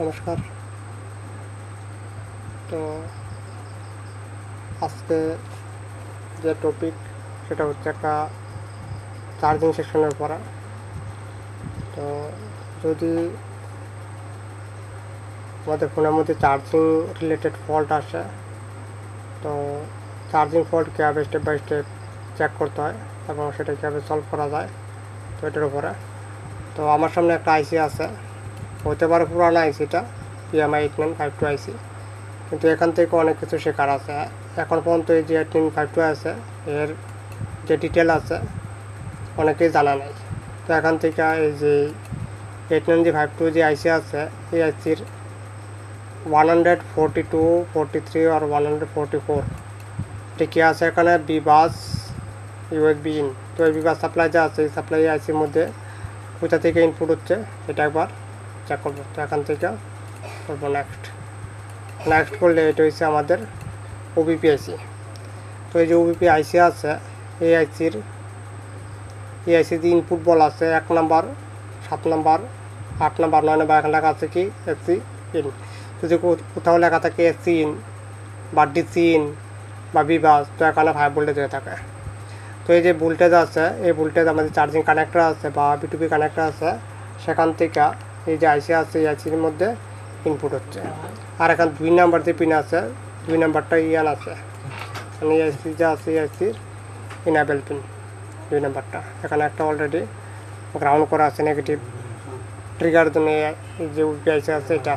নমস্কার। তো আজকে যে টপিক সেটা হচ্ছে একটা চার্জিং সেকশনের পড়া। তো যদি আমাদের ফোনের মধ্যে চার্জিং রিলেটেড ফল্ট আসে, তো চার্জিং ফল্ট কীভাবে স্টেপ বাই স্টেপ চেক করতে হয় এবং সেটা কীভাবে সলভ করা যায়, তো এটার উপরে। তো আমার সামনে একটা আইসি আছে, হতে পারে পুরানো আইসিটা PMI 8952 আইসি, কিন্তু এখান থেকে অনেক কিছু শেখার আছে। এখন পর্যন্ত এই যে 8952 আছে, এর যে ডিটেল আছে অনেকেই জানা নেই। তো এখান থেকে এই যে 8952 যে আইসি আছে, এই আইসির 142, 43 আর 144 এটি কী আছে এখানে, বিবাস USB ইন। তো এই বিবাস সাপ্লাই যা আছে, এই সাপ্লাই আইসির মধ্যে কোথা থেকে ইনপুট হচ্ছে এটা একবার চেক করবো। তো এখান থেকে করবো নেক্সট করলে এটা হচ্ছে আমাদের ওবিপি আইসি। তো এই যে ওবিপি আইসি আছে, এই আইসির যে ইনপুট বল আছে 1 নাম্বার, 7 নাম্বার, 8 নাম্বার, 9 নাম্বার, এখানে লেখা আছে কি এসি ইন। যদি কোথাও লেখা থাকে এসি ইন বা ডিসি ইন বা বিবাস, তো এখানে 5 ভোল্টেজ হয়ে থাকে। তো এই যে ভোল্টেজ আছে, এই ভোল্টেজ আমাদের চার্জিং কানেক্টর আছে বা B2B কানেক্টর আছে, সেখান থেকে এই যে আইসি আছে, এই আইসির মধ্যে ইনপুট হচ্ছে। আর এখানে 2 নাম্বার যে পিন আছে, 2 নাম্বারটা ইয়ান আছে, মানে এই আইসি যা আছে, এই আইসির ইনাবেল পিন 2 নাম্বারটা। এখানে একটা অলরেডি গ্রাউন্ড করা আছে নেগেটিভ ট্রিগার জন্য। এই যে ওবিপি আইসি আছে, এটা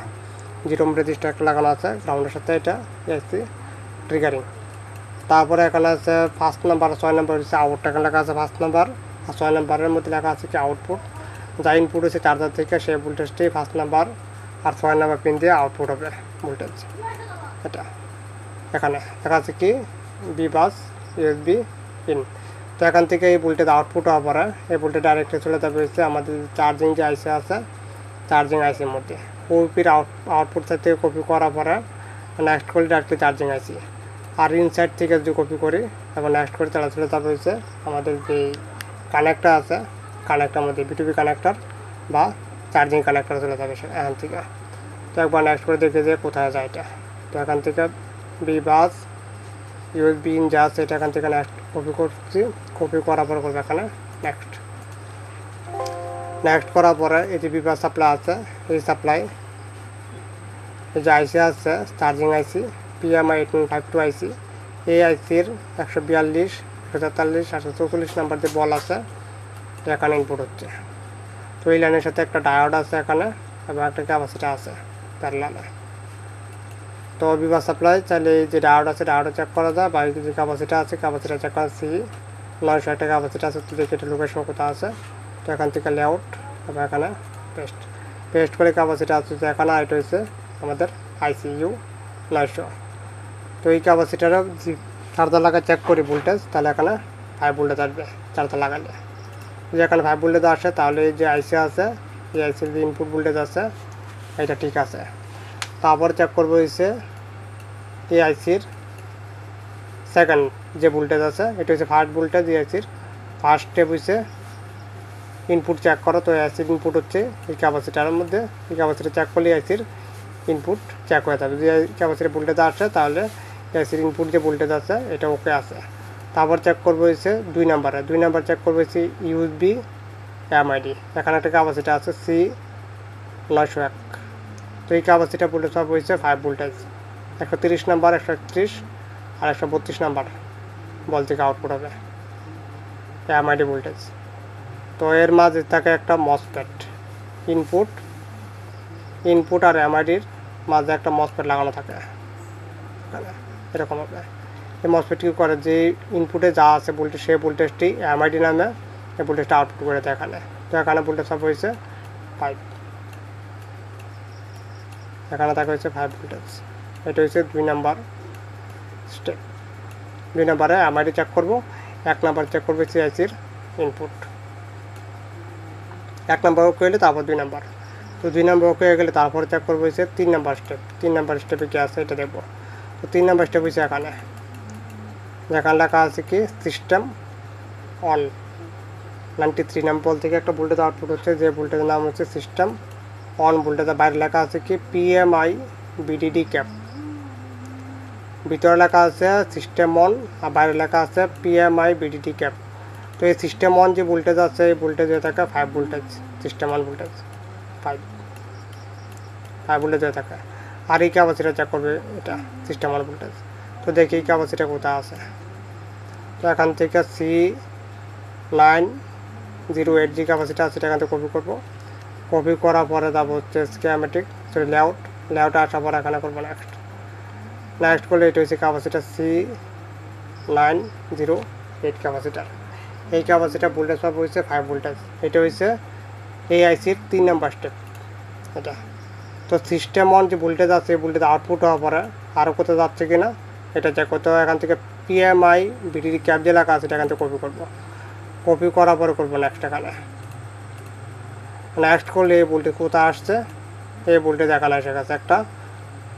0 ওহম রেজিস্টার একটা লাগানো আছে গ্রাউন্ডের সাথে, এটা আইসি ট্রিগারিং। তারপরে এখানে আছে 5 নাম্বার, 6 নাম্বার হচ্ছে আউটটা, এখানে লেখা আছে 5 নাম্বার আর 6 নাম্বারের মধ্যে লেখা আছে কি আউটপুট। যা ইনপুট হচ্ছে চার্জার থেকে, সেই ভোল্টেজটি 5 নাম্বার আর 6 নাম্বার পিন দিয়ে আউটপুট হবে ভোল্টেজ। এটা এখানে লেখা আছে কি বিবাস USB ইন। তো এখান থেকে এই ভোল্টেজ আউটপুট হওয়ার পরে এই ভোল্টেজ ডাইরেক্টলি চলে যাবে হচ্ছে আমাদের চার্জিং যে আইসি আছে, চার্জিং আইসির মধ্যে। ওপির আউটপুট সাইড থেকে কপি করার পরে নেক্সট করি ডাইরেক্টলি চার্জিং আইসি। আর ইনসাইড থেকে যদি কপি করি এবং নেক্সট করে চলে যাবে হচ্ছে আমাদের যে কানেক্টার আছে, কানেক্টার মধ্যে B2B কানেক্টার বা চার্জিং কানেক্টার চলে যাবে এখান থেকে। তো একবার নেক্সট করে দেখে যে কোথায় যায় এটা। তো এখান থেকে বিবাস USB ইন যা আছে, এটা এখান থেকে নেক্সট কপি করছি, কপি করার পর করবে এখানে নেক্সট করার পরে এই যে বিবাস সাপ্লাই আছে, এই সাপ্লাই এই যে আইসি আছে চার্জিং আইসি PMI 8952 আইসি, এই আইসির 142, 143, 144 নাম্বার যে বল আছে, এখানে ইনপুট হচ্ছে। তো এই লাইনের সাথে একটা ডায়োড আছে এখানে এবং একটা ক্যাপাসিটার আছে প্যারালালে। তো বিবাস সাপ্লাই চাইলে এই যে ডায়োড আছে, ডায়োডও চেক করা যায়, বা যে ক্যাপাসিটার আছে, ক্যাপাসিটার চেক করা C900 একটা ক্যাপাসিটার আছে, তো দেখে এটা লোকেশন কোথাও আছে। তো এখান থেকে লেআউট এবং এখানে পেস্ট করে ক্যাপাসিটার আছে, তো এখানে আইট হয়েছে আমাদের ICU 900। তো এই ক্যাপাসিটারে চার্জার লাগা চেক করি ভোল্টেজ, তাহলে এখানে 5 ভোল্টেজ আসবে চার্জার লাগালে। যদি এখানে 5 ভোল্টেজ আসে, তাহলে এই যে আইসি আছে, এই আইসির যে ইনপুট ভোল্টেজ আছে এটা ঠিক আছে। তারপর চেক করবো হচ্ছে এই আইসির সেকেন্ড যে ভোল্টেজ আছে, এটা হচ্ছে ফার্স্ট ভোল্টেজ। এই আইসির ফার্স্ট স্টেপ হচ্ছে ইনপুট চেক করো। তো এই আইসির ইনপুট হচ্ছে এই ক্যাপাসিটারের মধ্যে, এই ক্যাপাসিটার চেক করলে আইসির ইনপুট চেক হয়ে যাবে। যদি ক্যাপাসিটার ভোল্টেজ আসে, তাহলে এসির ইনপুট যে ভোল্টেজ আছে এটা ওকে আছে। তারপর চেক করবো হচ্ছে 2 নাম্বার চেক করবো হচ্ছে USB MID। এখানে একটা ক্যাপাসিটার আছে C901। তো এই ক্যাপাসিটার ভোল্টেজ সব হয়েছে 5 ভোল্টেজ, 130 নাম্বার, 131 আর 132 নাম্বার বল থেকে আউটপুট হবে MID ভোল্টেজ। তো এর মাঝে থাকে একটা মসফেট, ইনপুট আর MIDর মাঝে একটা মসফেট লাগানো থাকে এরকম হবে। এই মসফেট কী করে, যে ইনপুটে যা আছে ভোল্টেজ, সেই ভোল্টেজটি MID নামে এই ভোল্টেজটা আউটপুট করে দেয় এখানে। তো এখানে ভোল্টেজ সব হয়েছে 5, এখানে থাকে হচ্ছে 5 ভোল্টেজ। এটা হচ্ছে 2 নাম্বার স্টেপ। 2 নাম্বারে MID চেক করবো, 1 নাম্বার চেক করবে CICর ইনপুট। 1 নাম্বার ওকে হলে তারপর 2 নাম্বার। তো 2 নাম্বার ওকে হয়ে গেলে তারপরে চেক করবো হচ্ছে 3 নাম্বার স্টেপ। 3 নাম্বার স্টেপে কী আছে এটা দেখবো। তো 3 নাম্বার স্টেপ হচ্ছে এখানে লেখা আছে কি সিস্টেম অন 93 নাম্বার বল থেকে একটা ভোল্টেজ আউটপুট হচ্ছে, যে ভোল্টেজের নাম হচ্ছে সিস্টেম অন ভোল্টেজের বাইরে লেখা আছে কি পিএমআই বিডিডি ক্যাপ, ভিতরে লেখা আছে সিস্টেম অন আর বাইরে লেখা আছে পিএমআই বিডিডি ক্যাপ। তো এই সিস্টেম অন যে ভোল্টেজ আছে এই ভোল্টেজ হয়ে থাকে 5 voltage, system on voltage 5 voltage হয়ে থাকে। আর এই ক্যাপাসিটার চেক করবে এটা সিস্টেম অন ভোল্টেজ। তো দেখি এই ক্যাপাসিটার কোথায় আছে। তো এখান থেকে C908 যে ক্যাপাসিটার আছে এটা এখান থেকে কপি করবো। কপি করার পরে যাবো হচ্ছে স্কিমেটিক লেআউট আসার পর এখানে করবো নেক্সট করলে এটা হচ্ছে ক্যাপাসিটার C908 ক্যাপাসিটার। এই ক্যাপাসিটার ভোল্টেজ পাবো হচ্ছে 5 ভোল্টেজ। এটা হচ্ছে এই আইসির 3 নাম্বার স্টেপ এটা। তো সিস্টেম অন যে ভোল্টেজ আছে এই ভোল্টেজ আউটপুট হওয়ার পরে আরও কোথাও যাচ্ছে কি না এটা চেক করতে হবে। এখান থেকে পিএমআই বিডিডি ক্যাপ যে লেখা আছে এটা এখান থেকে কপি করবো। কপি করার পরে করবো নেক্সট। এখানে নেক্সট করলে এই ভোল্টেজ কোথায় আসছে, এই ভোল্টেজ এখানে এসে গেছে একটা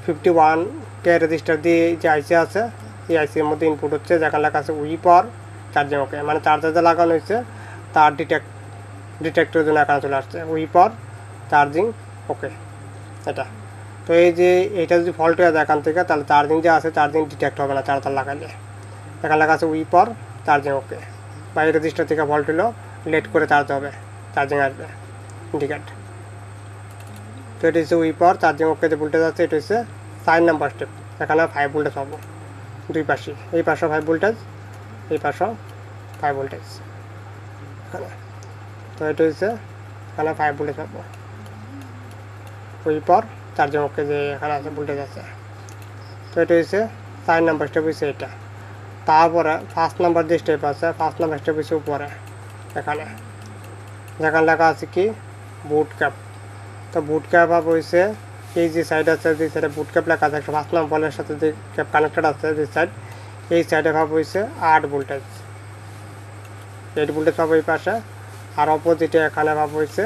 51K রেজিস্টার দিয়ে যে আইসি আছে এই আইসির মধ্যে ইনপুট হচ্ছে যেখানে লেখা আছে উই পাওয়ার চার্জিং ওকে, মানে চার্জার যে লাগানো হয়েছে তার ডিটেক্টরের জন্য এখানে চলে আসছে উই পাওয়ার চার্জিং ওকে এটা। তো এই যে এটা যদি ফল্ট হয়ে যায় এখান থেকে তাহলে চার্জিং যে আছে চার্জিং ডিটেক্ট হবে না চার্জার লাগাইলে। এখানে লেখা আছে উই পাওয়ার চার্জিং ওকে, বা এই রেজিস্টার থেকে ফল্ট হলো লেট করে চার্জ হবে, চার্জিং আসবে ইন্ডিকেট। তো এটা হচ্ছে উই পাওয়ার চার্জিং ওকে যে ভোল্টেজ আছে এটা হচ্ছে 4 নাম্বার স্টেপ। এখানে 5 ভোল্টেজ পাবো দুই পাশে, এই পাশেও 5 ভোল্টেজ এই পাশেও 5 ভোল্টেজ এখানে। তো এটা হচ্ছে এখানে 5 ভোল্টেজ পাবো উই পাওয়ার চার্জিং ওকে যে এখানে আছে ভোল্টেজ আছে। তো এটা হচ্ছে 4 নাম্বার স্টেপ হচ্ছে এটা। তারপরে 1st নাম্বার যে স্টেপ আছে 1st নাম্বার স্টেপ হচ্ছে উপরে এখানে যেখানে লেখা আছে কি বুট ক্যাপ। তো বুট ক্যাপ আপ হয়েছে এই যে সাইড আছে যে সাইডে বুট ক্যাপ লেখা আছে 1st নাম্বার বলের সাথে যে ক্যাপ কানেক্টেড আছে যে সাইড এই সাইডে ভাব হয়েছে 8 ভোল্টেজ, 8 ভোল্টেজ পাবো এই পাশে। আর অপোজিটে এখানে ভাব হয়েছে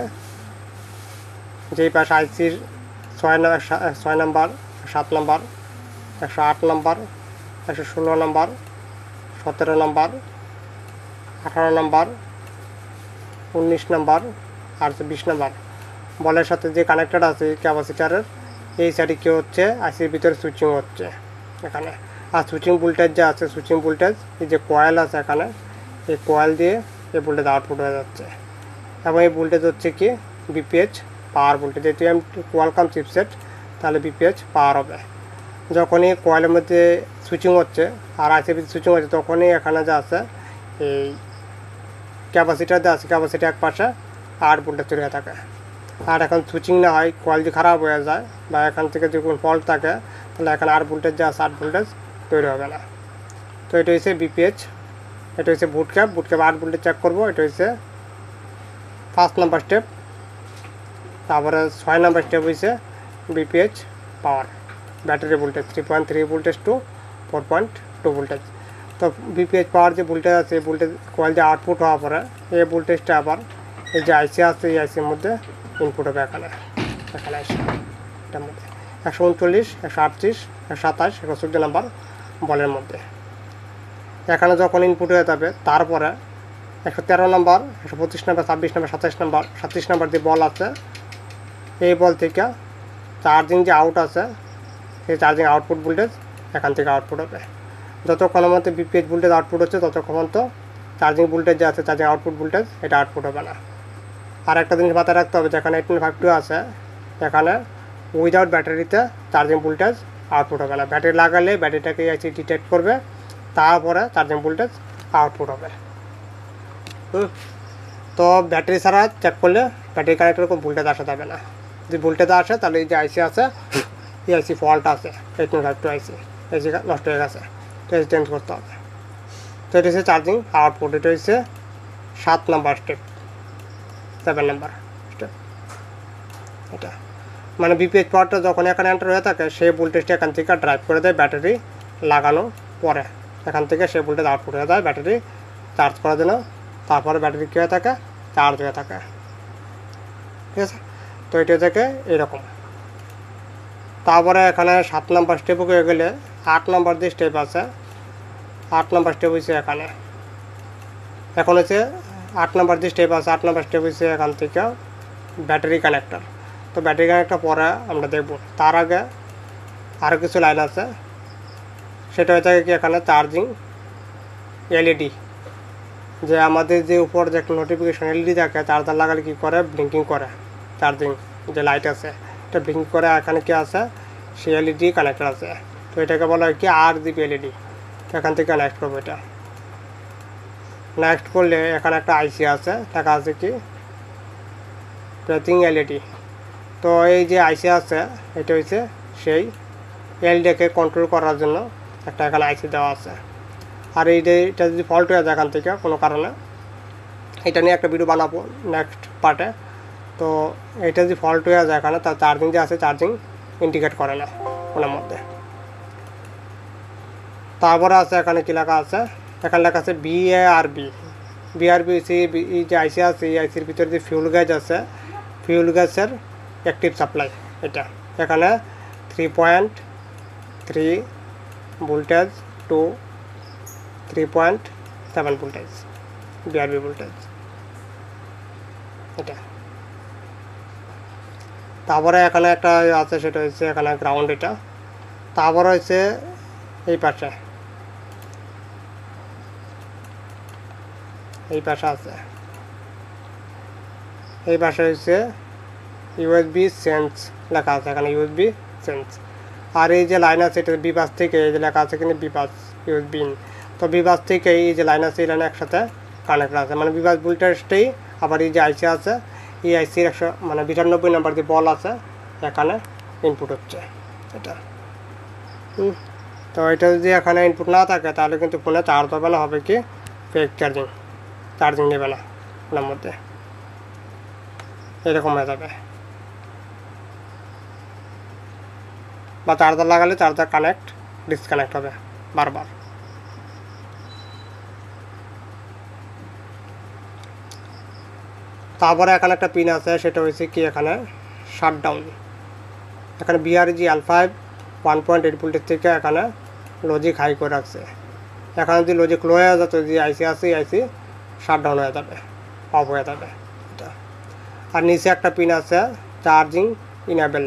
যেই পাশে আইসির 6 number 7 number 108 number 116 number 17 number 18 number 19 number আর 20 নাম্বার বলের সাথে যে কানেক্টেড আছে ক্যাপাসিটারের এই সাইডে কি হচ্ছে আইসির ভিতরে সুইচিং হচ্ছে এখানে। আর সুইচিং ভোল্টেজ যে আছে সুইচিং ভোল্টেজ এই যে কয়েল আছে এখানে এই কয়েল দিয়ে এই ভোল্টেজ আউটপুট হয়ে যাচ্ছে এবং এই ভোল্টেজ হচ্ছে কি বিপিএইচ পাওয়ার ভোল্টেজ। যেহেতু কোয়ালকম চিপসেট তাহলে বিপিএইচ পাওয়ার হবে। যখনই কয়েলের মধ্যে সুইচিং হচ্ছে আর আইসির ভিতরে সুইচিং হচ্ছে তখনই এখানে যে আছে এই ক্যাপাসিটার যে আছে ক্যাপাসিটার এক পাশে 8 ভোল্টেজ তৈরি হয়ে থাকে। আর এখন সুইচিং না হয় কয়েল যদি খারাপ হয়ে যায় বা এখান থেকে যদি কোনো ফল্ট থাকে তাহলে এখানে 8 ভোল্টেজ যে আছে 8 ভোল্টেজ তৈরি হবে না। তো এটা হচ্ছে বিপিএইচ, এটা হচ্ছে বুট ক্যাপ 8 ভোল্টেজ চেক করবো। এটা হচ্ছে 1st নাম্বার স্টেপ। তারপরে 6 নাম্বার স্টেপ হয়েছে BPH power battery voltage 3.3 voltage to 4.2 voltage. তো বিপিএইচ পাওয়ার যে ভোল্টেজ আছে এই ভোল্টেজ কয়েল যে আউটপুট হওয়ার পরে এই ভোল্টেজটা আবার এই যে আইসি আছে এই আইসির মধ্যে ইনপুট হবে এখানে এসে এটার মধ্যে 139 138 127 114 নাম্বার বলের মধ্যে এখানে যখন ইনপুট হয়ে যাবে তারপরে 113 number 125 number 26 number 27 number 37 number যে বল আছে এই বল থেকে চার্জিং যে আউট আছে সেই চার্জিং আউটপুট ভোল্টেজ এখান থেকে আউটপুট হবে। যতক্ষণের মধ্যে বিপিএইচ ভোল্টেজ আউটপুট হচ্ছে ততক্ষণ তো চার্জিং ভোল্টেজ যে আছে চার্জিং আউটপুট ভোল্টেজ এটা আউটপুট হবে না। আর একটা জিনিস মাথায় রাখতে হবে যেখানে 1852 আছে এখানে উইদাউট ব্যাটারিতে চার্জিং ভোল্টেজ আউটপুট হবে না। ব্যাটারি লাগালে ব্যাটারিটাকে আইসি ডিটেক্ট করবে তারপরে চার্জিং ভোল্টেজ আউটপুট হবে। তো ব্যাটারি ছাড়া চেক করলে ব্যাটারি কানেক্টরে কোনো ভোল্টেজ আসা যাবে না। যদি ভোল্টেজ আসে তাহলে এই যে আইসি আছে এই আইসি ফল্ট আছে 1852 আইসি নষ্ট হয়ে গেছে, তো এসি চেঞ্জ করতে হবে। তো এটা হচ্ছে চার্জিং আউটপুট। এটা হচ্ছে 7 নাম্বার স্টেপ 7 নাম্বার স্টেপ এটা মানে বিপিএইচ পাওয়ারটা যখন এখানে এন্টার হয়ে থাকে সেই ভোল্টেজটা এখান থেকে ড্রাইভ করে দেয় ব্যাটারি লাগানো পরে এখান থেকে সেই ভোল্টেজ আউটপুট হয়ে যায় ব্যাটারি চার্জ করার জন্য। তারপরে ব্যাটারি কী হয়ে থাকে চার্জ হয়ে থাকে, ঠিক আছে। তো এটা থেকে এরকম। তারপরে এখানে 7 নাম্বার স্টেপ হয়ে গেলে 8 নাম্বার যে স্টেপ আছে 8 নাম্বার স্টেপ হয়েছে এখানে। এখন হচ্ছে 8 নাম্বার যে স্টেপ আছে 8 নাম্বার স্টেপ হয়েছে এখান থেকে ব্যাটারি কানেক্টর। তো তো ব্যাটারি কানেক্টটা পরে আমরা দেখব। তার আগে আরও কিছু লাইন আছে, সেটা হয়ে থাকে কি এখানে চার্জিং এলইডি, যে আমাদের যে উপর যে একটা নোটিফিকেশন এলইডি থাকে, চার্জার লাগালে কী করে ব্লিঙ্কিং করে, চার্জিং যে লাইট আছে এটা ব্লিঙ্কিং করে। এখানে কি আছে সেই এলইডি কানেক্টর আছে, তো এটাকে বলা হয় কি RGB এলইডি। তো এখান থেকে কানেক্ট করবো। এটা নেক্সট করলে এখানে একটা আইসি আছে, লেখা আছে কি ব্রেথিং এলইডি। তো এই যে আইসি আছে এটা হচ্ছে সেই এলইডিকে কন্ট্রোল করার জন্য একটা এখানে আইসি দেওয়া আছে। আর এটা যদি ফল্ট হয়ে যায় এখান থেকে কোনো কারণে, এটা নিয়ে একটা ভিডিও বানাবো নেক্সট পার্টে। তো এটা যদি ফল্ট হয়ে যায় এখানে, তার চার্জিং যে আছে চার্জিং ইন্ডিকেট করে না ওনার মধ্যে। তারপরে আছে এখানে কী লেখা আছে, এখানে লেখা আছে বিআরবি হচ্ছে এই যে আইসি আছে, এই আইসির ভিতরে যে ফিউল গ্যাস আছে, ফিউল গ্যাসের অ্যাক্টিভ সাপ্লাই। এটা এখানে 3.3 voltage to 3.7 voltage BRB voltage এটা। তারপরে এখানে একটা আছে, সেটা হচ্ছে এখানে গ্রাউন্ড এটা। তারপরে হচ্ছে এই পাশে আছে, এই পাশে হচ্ছে USB সেন্স লেখা আছে, এখানে USB সেন্স। আর এই যে লাইন আছে এটা বিপাস থেকে, এই যে লেখা আছে কিন্তু বিপাস USB ইন। তো বিপাস থেকে এই যে লাইন আছে এই লাইনে একসাথে কানেক্ট আছে, মানে বিপাস ভোল্টেজটাই। আবার এই যে আইসি আছে, এই আইসির 92 নাম্বার যে বল আছে এখানে ইনপুট হচ্ছে এটা। তো এটা যদি এখানে ইনপুট না থাকে তাহলে কিন্তু ফোনে চার্জ হবে না, হবে কি ফেক চার্জিং নেবে না ফোনের মধ্যে, এরকম হয়ে যাবে। বা চার্জার লাগালে চার্জার কানেক্ট ডিসকানেক্ট হবে বারবার। তারপরে এখানে একটা পিন আছে, সেটা হচ্ছে কি এখানে শাটডাউন। এখানে BRG L5 1.8 ভোল্টের থেকে এখানে লজিক হাই করে রাখছে। এখানে যদি লজিক লো হয়ে যেত, যে আইসি আছে আইসি শাটডাউন হয়ে যাবে, অফ হয়ে যাবে এটা। আর নিচে একটা পিন আছে চার্জিং ইনেবল।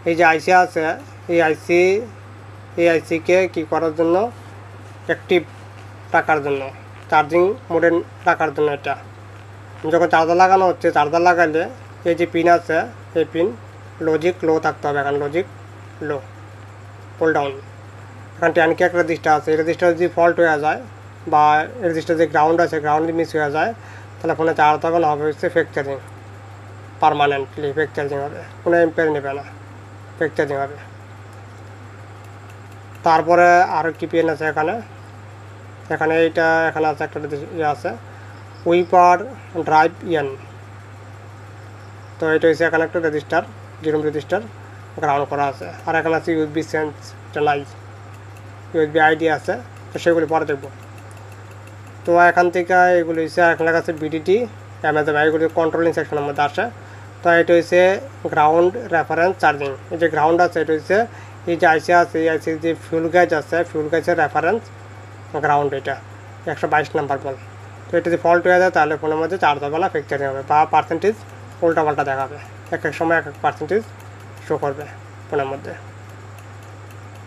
এই যে আইসি আছে এই আইসিকে কী করার জন্য, অ্যাক্টিভ রাখার জন্য, চার্জিং মোডে রাখার জন্য। এটা যখন চার্জার লাগানো হচ্ছে, চার্জার লাগালে এই যে পিন আছে এই পিন লজিক লো থাকতে হবে। এখন লজিক লো, পুল ডাউন। এখানে 10K একটা রেজিস্টার আছে, এই রেজিস্টার যদি ফল্ট হয়ে যায় বা রেজিস্টার যে গ্রাউন্ড আছে গ্রাউন্ড মিস হয়ে যায়, তাহলে ফোনে চার্জ তখন হবে হচ্ছে fake charging, permanently fake charging হবে, কোনো এম্পেয়ার নেবে না, ফেক চার্জিং হবে। তারপরে আরও কি পিন আছে এখানে এইটা এখানে আছে একটা ইয়ে আছে উইপার ড্রাইভ ইন। তো এটা হচ্ছে এখানে একটা রেজিস্টার, জিরো রেজিস্টার গ্রাউন্ড করা আছে। আর এখানে আছে USB সেন্স, এটা নাই, USB ID আছে, তো সেগুলি পরে দেখব। তো এখান থেকে এগুলো হচ্ছে এখানে আছে BDT অ্যামাজন, এগুলি কন্ট্রোলিং সেকশনের মধ্যে আসে। তো এটা হচ্ছে গ্রাউন্ড রেফারেন্স চার্জিং। এই যে গ্রাউন্ড আছে এটা হচ্ছে এই যে আইসি আছে, এই আইসির যে ফিউল গ্যাস আছে, ফিউল গ্যাসের রেফারেন্স গ্রাউন্ড, এটা 122 নাম্বার বল। তো এটা যদি ফল্ট হয়ে যায় তাহলে ফোনের মধ্যে চার্জ হবে না, ফেক চার্জিং হবে, বা পার্সেন্টেজ উল্টাপাল্টা দেখাবে, এক এক সময় এক এক পার্সেন্টেজ শো করবে ফোনের মধ্যে।